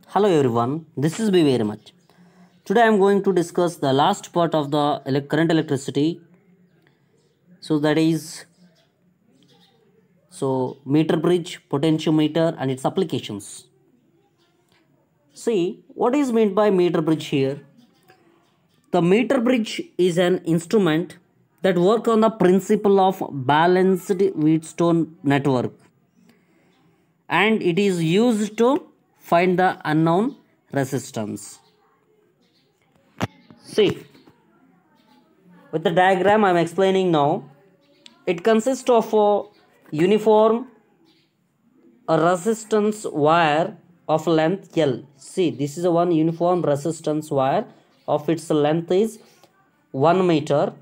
Hello everyone, this is B very much. Today I am going to discuss the last part of the current electricity. So that is meter bridge, potentiometer and its applications. See what is meant by meter bridge here. The meter bridge is an instrument that work on the principle of balanced Wheatstone network, and it is used to find the unknown resistance. See, with the diagram I am explaining now, it consists of a uniform a resistance wire of length L. See, this is a one uniform resistance wire of its length is 1 meter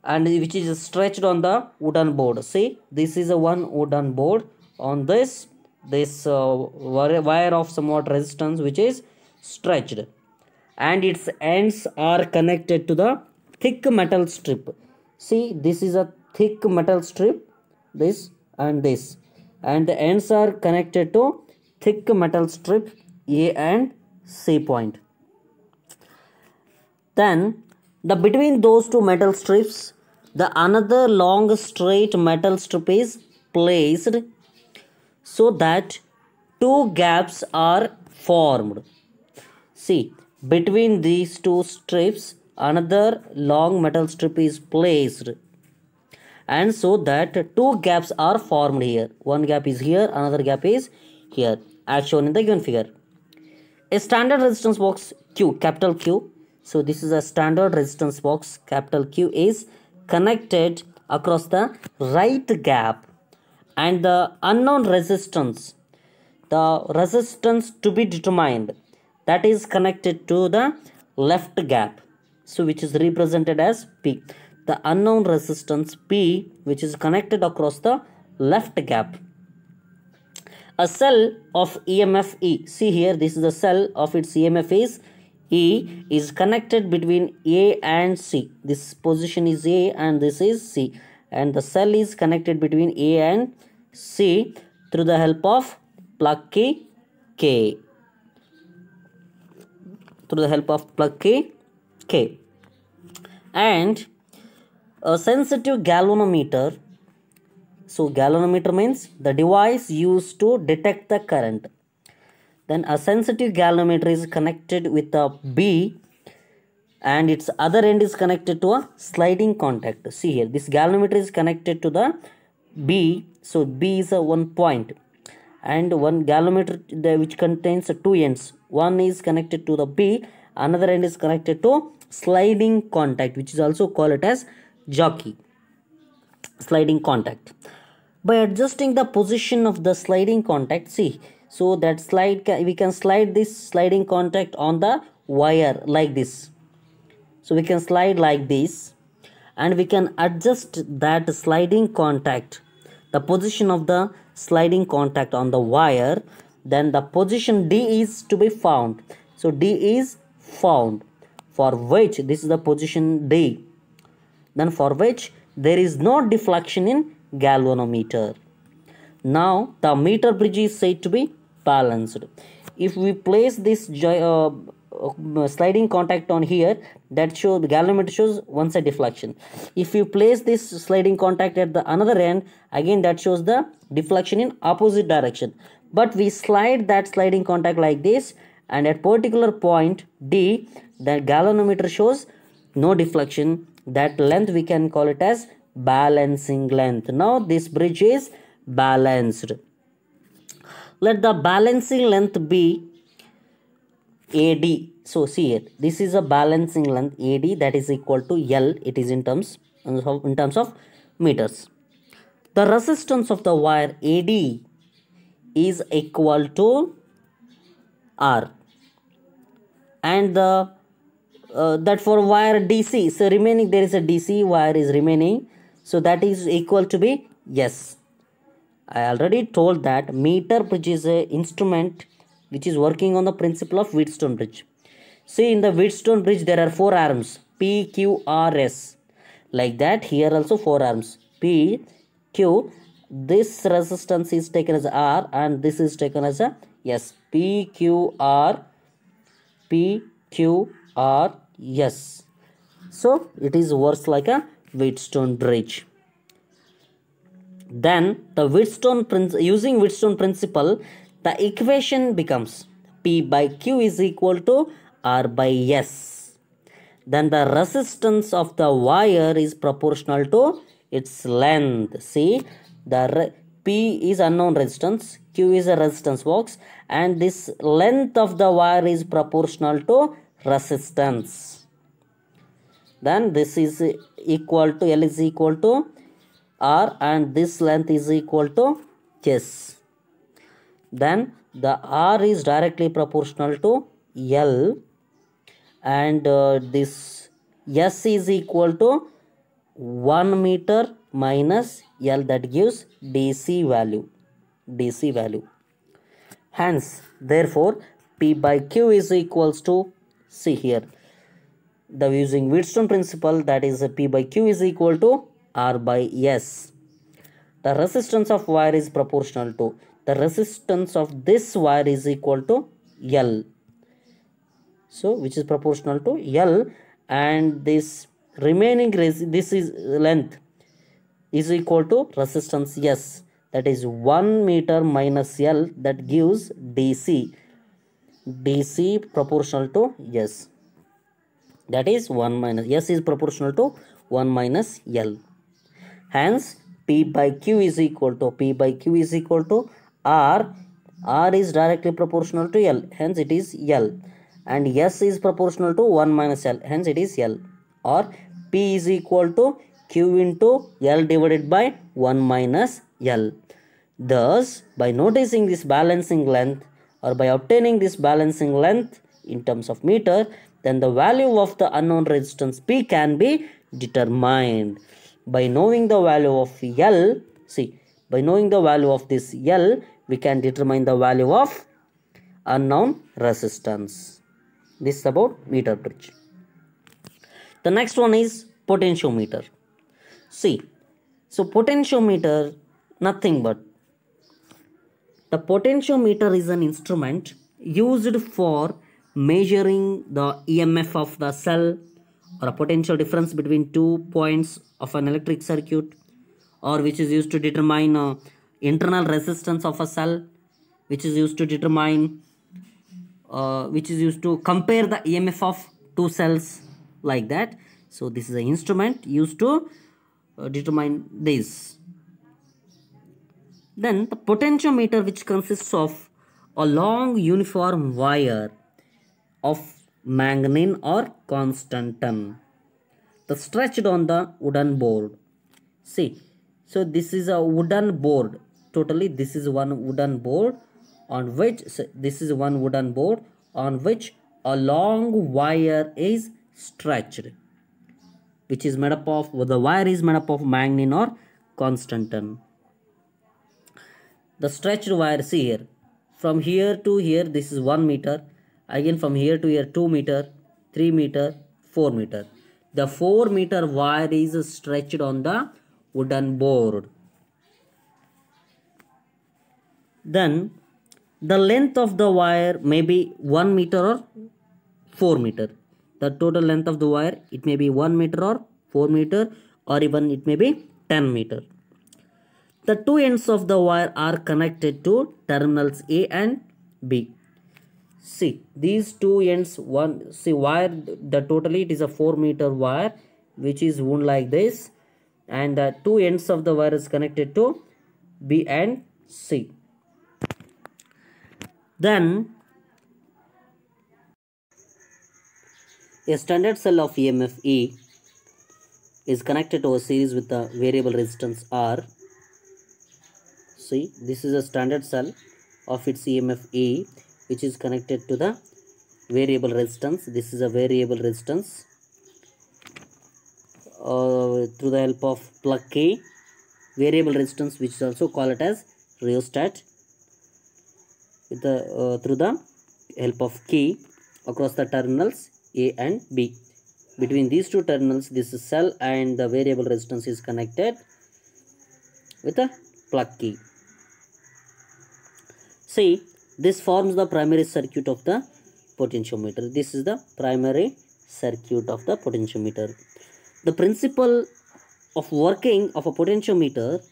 and which is stretched on the wooden board. See, this is a one wooden board. On this wire of somewhat resistance which is stretched, and its ends are connected to the thick metal strip. See, this is a thick metal strip, this and this, and the ends are connected to thick metal strip A and C point. Then the between those two metal strips, the another long straight metal strip is placed so that two gaps are formed. See, between these two strips another long metal strip is placed, and so that two gaps are formed here. One gap is here, another gap is here, as shown in the given figure. A standard resistance box Q, capital Q. So this is a standard resistance box, capital Q, is connected across the right gap, and the unknown resistance, the resistance to be determined, that is connected to the left gap, so which is represented as P. The unknown resistance P, which is connected across the left gap. A cell of EMF E, see here, this is the cell of its EMF is E, is connected between A and C. This position is A and this is C, and the cell is connected between A and C through the help of plug key K. Through the help of plug key K. And a sensitive galvanometer. So galvanometer means the device used to detect the current. Then a sensitive galvanometer is connected with a B, and its other end is connected to a sliding contact. See here, this galvanometer is connected to the B. So B is a one point, and one galvanometer which contains two ends. One is connected to the B, another end is connected to sliding contact, which is also called it as jockey, sliding contact. By adjusting the position of the sliding contact, see, so that we can slide this sliding contact on the wire like this. So we can slide like this, and we can adjust that sliding contact, the position of the sliding contact on the wire. Then the position D is to be found. So D is found, for which this is the position D, then for which there is no deflection in galvanometer. Now the meter bridge is said to be balanced. If we place this sliding contact on here, that shows the galvanometer shows one side deflection. If you place this sliding contact at the another end, again that shows the deflection in opposite direction. But we slide that sliding contact like this, and at particular point D, the galvanometer shows no deflection. That length we can call it as balancing length. Now this bridge is balanced. Let the balancing length be AD. So see here, this is a balancing length AD, that is equal to L. It is in terms of meters. The resistance of the wire AD is equal to R, and the that for wire DC, so remaining there is a DC wire is remaining, so that is equal to be S. I already told that meter bridge is a instrument which is working on the principle of Wheatstone bridge. See, in the Wheatstone bridge there are four arms P, Q, R, S. Like that here also four arms P, Q. This resistance is taken as R and this is taken as a Yes, PQR, PQR, yes. So it is works like a Wheatstone bridge. Then the using Wheatstone principle, the equation becomes P by Q is equal to R by S. Then the resistance of the wire is proportional to its length. See, the P is unknown resistance, Q is a resistance box, and this length of the wire is proportional to resistance. Then this is equal to L is equal to R, and this length is equal to S. Then the R is directly proportional to L, and this S is equal to 1 meter minus L, that gives DC value. DC value. Hence, therefore, P by Q is equals to, see here, the using Wheatstone principle, that is P by Q is equal to R by S. The resistance of wire is proportional to, the resistance of this wire is equal to L. So which is proportional to L, and this remaining this is length is equal to resistance S, that is 1 meter minus L, that gives DC. DC proportional to S, that is 1 minus S is proportional to 1 minus L. Hence P by Q is equal to R. R is directly proportional to L, hence it is L, and S is proportional to 1 minus L, hence it is L. Or P is equal to Q into L divided by 1 minus L. Thus, by noticing this balancing length, or by obtaining this balancing length in terms of meter, then the value of the unknown resistance P can be determined. By knowing the value of L, see, by knowing the value of this L, we can determine the value of unknown resistance. This is about meter bridge. The next one is potentiometer. See, so potentiometer, nothing but, the potentiometer is an instrument used for measuring the EMF of the cell, or a potential difference between 2 points of an electric circuit, or which is used to determine internal resistance of a cell, which is used to determine which is used to compare the EMF of two cells, like that. So this is an instrument used to determine this. Then the potentiometer, which consists of a long uniform wire of manganene or constantan, the stretched on the wooden board. See, so this is a wooden board. Totally, this is one wooden board on which, so this is one wooden board on which a long wire is stretched, which is made up of, the wire is made up of manganene or constantan. The stretched wire, see here, from here to here, this is 1 meter. Again from here to here, 2 meter, 3 meter, 4 meter. The 4 meter wire is stretched on the wooden board. Then the length of the wire may be 1 meter or 4 meter. The total length of the wire, it may be 1 meter or 4 meter, or even it may be 10 meter. The two ends of the wire are connected to terminals A and B. See, these two ends, wire, the totally it is a 4 meter wire which is wound like this, and the two ends of the wire is connected to B and C. Then a standard cell of EMF E is connected to a series with a variable resistance R. See, this is a standard cell of its EMF E, which is connected to the variable resistance. This is a variable resistance through the help of plug K, variable resistance, which is also called it as rheostat, with the through the help of key across the terminals A and B. Between these two terminals, this is cell and the variable resistance is connected with a plug key. See, This forms the primary circuit of the potentiometer. This is the primary circuit of the potentiometer. The principle of working of a potentiometer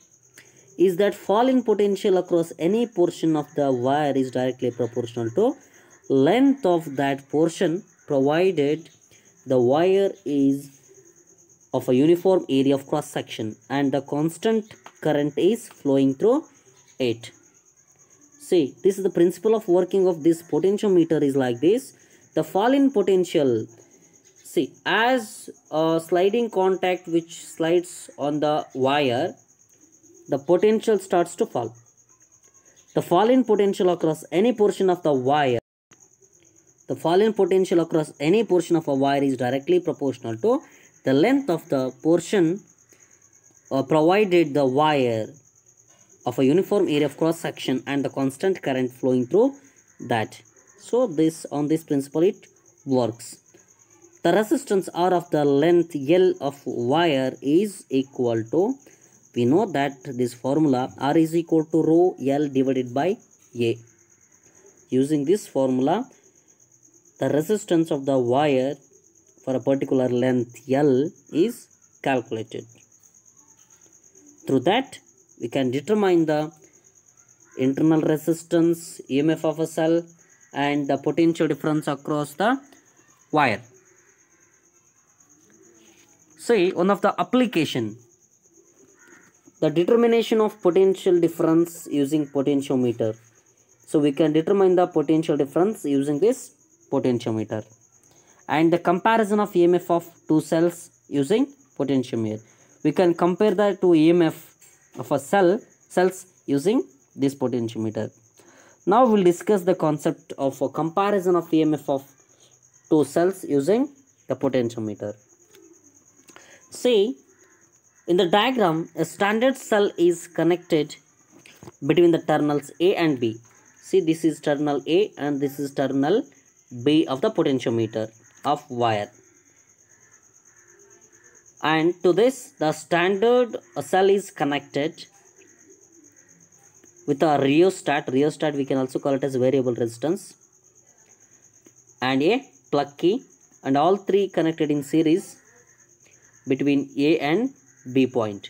is that fall in potential across any portion of the wire is directly proportional to length of that portion, provided the wire is of a uniform area of cross section and the constant current is flowing through it. See, this is the principle of working of this potentiometer is like this. The fall in potential, see, as a sliding contact which slides on the wire, the potential starts to fall. The fall in potential across any portion of the wire, the fall in potential across any portion of a wire is directly proportional to the length of the portion, provided the wire of a uniform area of cross section and the constant current flowing through that. So this, on this principle it works. The resistance R of the length L of wire is equal to, we know that this formula, R is equal to rho L divided by A. Using this formula, the resistance of the wire for a particular length L is calculated. Through that, we can determine the internal resistance, EMF of a cell, and the potential difference across the wire. See, one of the application, the determination of potential difference using potentiometer. So we can determine the potential difference using this potentiometer, and the comparison of EMF of two cells using potentiometer. We can compare the two EMF of a cells using this potentiometer. Now we'll discuss the concept of a comparison of EMF of two cells using the potentiometer. See, in the diagram, a standard cell is connected between the terminals A and B. See, this is terminal A and this is terminal B of the potentiometer of wire. And to this, the standard cell is connected with a rheostat. Rheostat we can also call it as variable resistance, and a plug key, and all three connected in series between A and B point.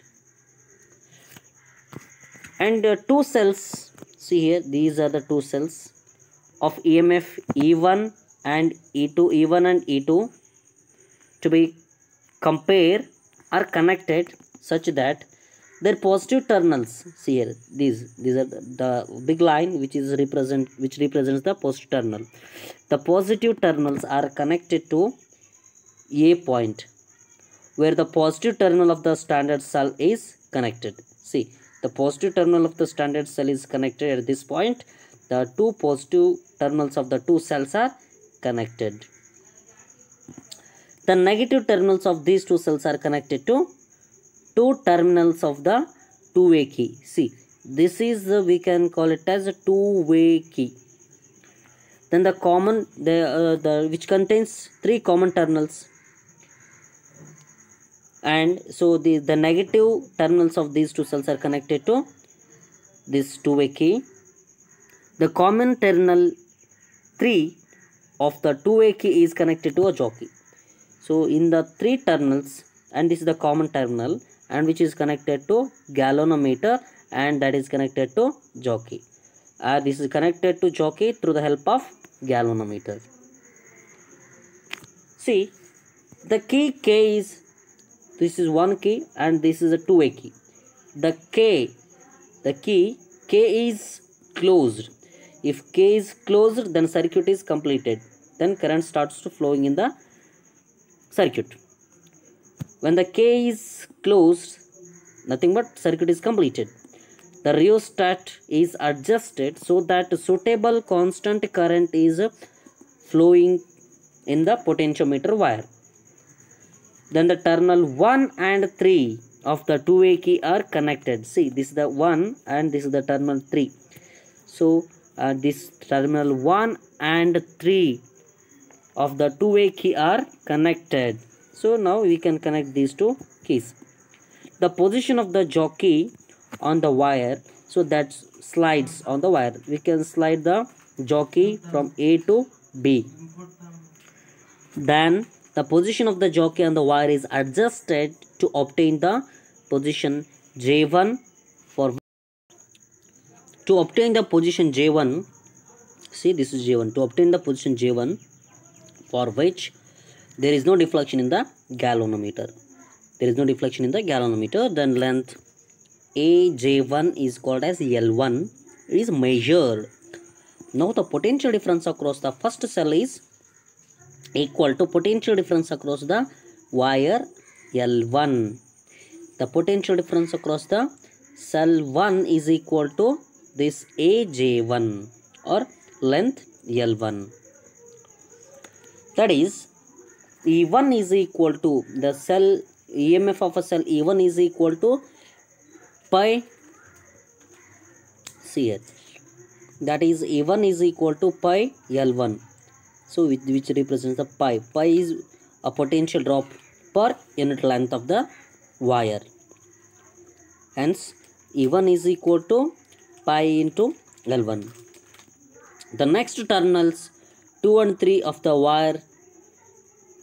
And two cells, see here, these are the two cells of EMF E1 and E2, E1 and E2 to be compared are connected such that their positive terminals, see here, these are the big line which represents the positive terminal. The positive terminals are connected to A point, where the positive terminal of the standard cell is connected. See, the positive terminal of the standard cell is connected at this point. The two positive terminals of the two cells are connected. The negative terminals of these two cells are connected to two terminals of the two-way key. See, this is we can call it as a two-way key. Then the common, which contains three common terminals, and so the negative terminals of these two cells are connected to this two-way key. The common terminal 3 of the two-way key is connected to a jockey. So in the three terminals, and this is the common terminal, and which is connected to galvanometer, and that is connected to jockey. This is connected to jockey through the help of galvanometer. See, the key K is, this is one key and this is a two-way key. The key K is closed. If K is closed, then circuit is completed. Then current starts to flowing in the circuit. When the K is closed, nothing but circuit is completed. The rheostat is adjusted so that suitable constant current is flowing in the potentiometer wire. Then the terminal 1 and 3 of the two-way key are connected. See, this is the 1 and this is the terminal 3. So this terminal 1 and 3 of the two-way key are connected. So now we can connect these two keys. The position of the jockey on the wire, so that slides on the wire. We can slide the jockey from A to B. Then the position of the jockey on the wire is adjusted to obtain the position J1 for to obtain the position J1. See, this is J1. To obtain the position J1 for which there is no deflection in the galvanometer. There is no deflection in the galvanometer. Then length AJ1 is called as L1 is measured. Now the potential difference across the first cell is equal to potential difference across the wire L1. The potential difference across the cell 1 is equal to this AJ1 or length L1. That is, E1 is equal to the cell EMF of a cell E1 is equal to pi CH. That is, E1 is equal to pi L1. So which represents the pi. Pi is a potential drop per unit length of the wire. Hence, E1 is equal to pi into L1. The next terminals 2 and 3 of the wire.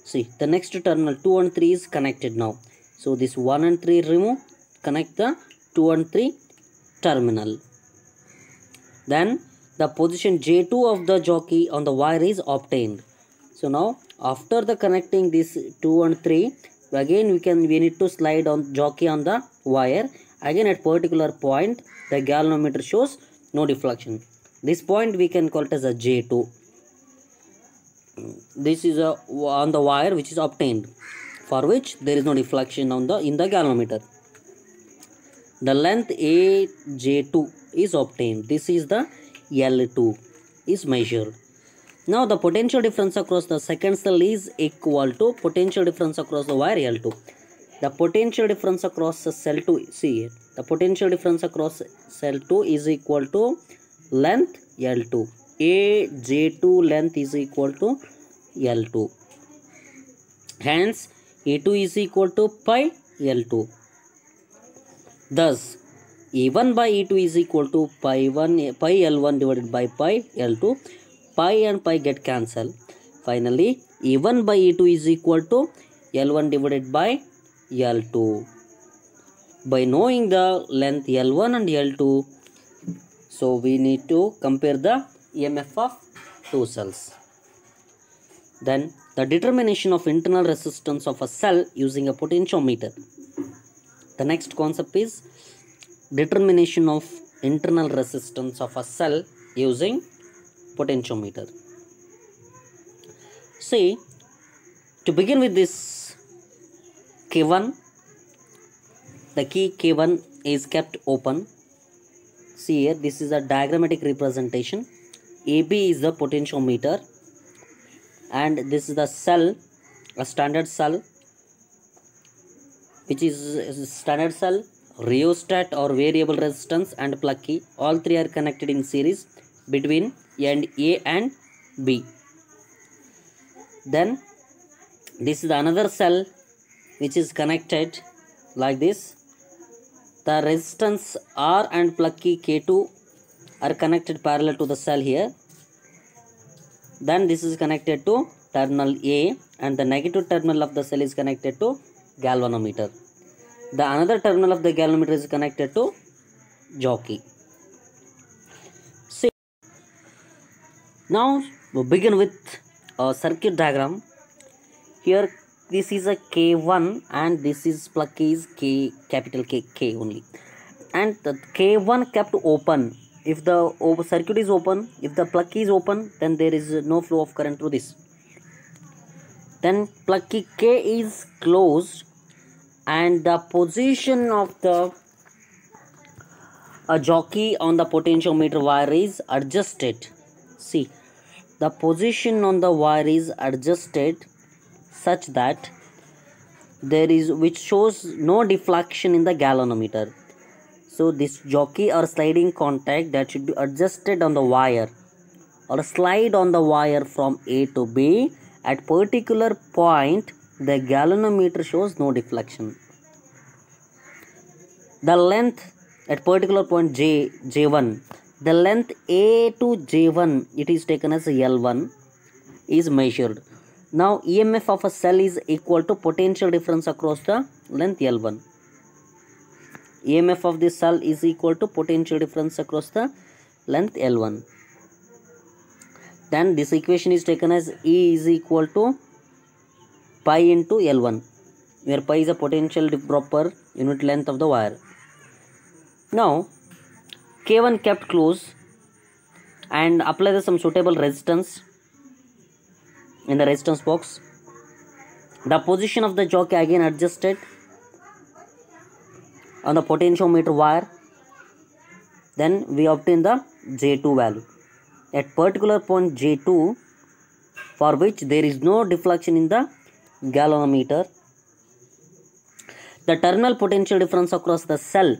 See, the next terminal 2 and 3 is connected now. So this 1 and 3 remove, connect the 2 and 3 terminal. Then the position J2 of the jockey on the wire is obtained. So now after the connecting this 2 and 3, again we need to slide on jockey on the wire. Again at particular point the galvanometer shows no deflection. This point we can call it as a J2. This is on the wire which is obtained, for which there is no deflection in the galvanometer. The length AJ2 is obtained. This is the L2 is measured. Now the potential difference across the second cell is equal to potential difference across the wire L2. The potential difference across the cell 2, see here, the potential difference across cell 2 is equal to length L2. AJ2 length is equal to L2. Hence A2 is equal to pi L2. Thus E1 by E2 is equal to pi L1 divided by pi L2. Pi and pi get cancelled. Finally, E1 by E2 is equal to L1 divided by L2. By knowing the length L1 and L2, so we need to compare the EMF of two cells. Then the determination of internal resistance of a cell using a potentiometer. The next concept is determination of internal resistance of a cell using potentiometer. See, to begin with this K1, the key K1 is kept open. See here, this is a diagrammatic representation. AB is the potentiometer and this is the cell, a standard cell, which is a standard cell, rheostat or variable resistance and plug key. All three are connected in series between A and B. Then this is another cell which is connected like this. The resistance R and plug key K2 are connected parallel to the cell here. Then this is connected to terminal A and the negative terminal of the cell is connected to galvanometer. The another terminal of the galvanometer is connected to jockey. See, now we begin with a circuit diagram. Here this is a K1 and this is plug key is K, capital K only. And the K1 kept open. If the circuit is open, if the plug key is open, then there is no flow of current through this. Then plug key K is closed and the position of the jockey on the potentiometer wire is adjusted. See, the position on the wire is adjusted such that there is, which shows no deflection in the galvanometer. So this jockey or sliding contact that should be adjusted on the wire or slide on the wire from A to B. At particular point the galvanometer shows no deflection. The length at particular point J1 the length A to J1, it is taken as L1, is measured. Now EMF of a cell is equal to potential difference across the length L1. EMF of this cell is equal to potential difference across the length L1. Then this equation is taken as E is equal to pi into L1, where pi is a potential drop per unit length of the wire. Now K1 kept close and apply some suitable resistance in the resistance box. The position of the jockey again adjusted on the potentiometer wire. Then we obtain the J2 value at particular point J2, for which there is no deflection in the galvanometer. The terminal potential difference across the cell,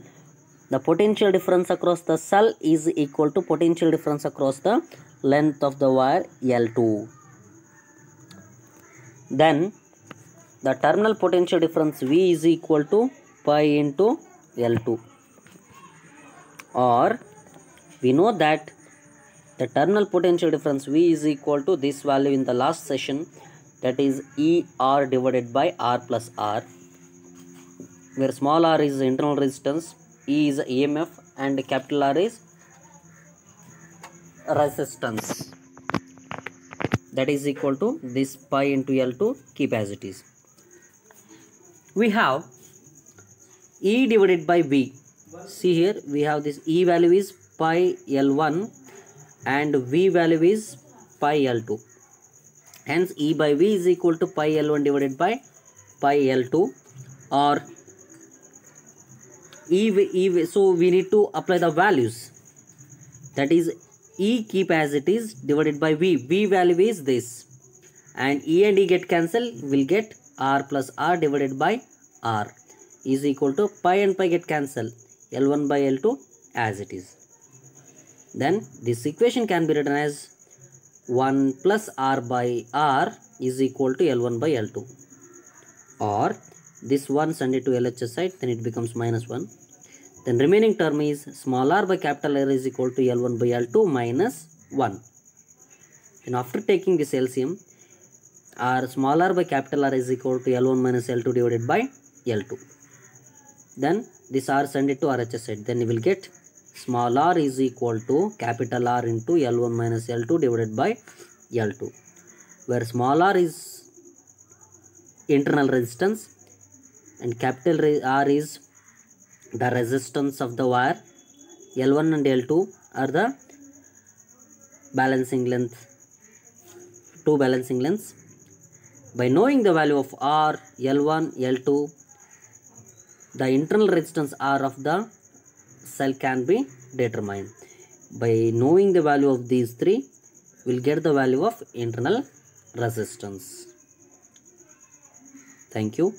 the potential difference across the cell is equal to potential difference across the length of the wire L2. Then the terminal potential difference V is equal to pi into L2, or we know that the terminal potential difference V is equal to this value in the last session, that is ER divided by R plus R, where small r is internal resistance, E is EMF, and capital R is resistance. That is equal to this pi into L2 capacities. We have E divided by V. See here, we have this E value is pi L1 and V value is pi L2. Hence E by V is equal to pi L1 divided by pi L2, or so we need to apply the values, that is E capacities divided by V. V value is this, and E and E get cancelled, will get R plus R divided by R is equal to pi and pi get cancelled, L1 by L2 as it is. Then this equation can be written as 1 plus R by R is equal to L1 by L2, or this 1 send it to LHS side, then it becomes minus 1. Then remaining term is small r by capital R is equal to L1 by L2 minus 1. And after taking this LCM, R small r by capital R is equal to L1 minus L2 divided by L2. Then this R send it to RHS side, then you will get small r is equal to capital R into L1 minus L2 divided by L2, where small r is internal resistance and capital R is the resistance of the wire. L1 and L2 are the balancing length, two balancing lengths. By knowing the value of R, L1, L2, the internal resistance R of the cell can be determined. By knowing the value of these three, we will get the value of internal resistance. Thank you.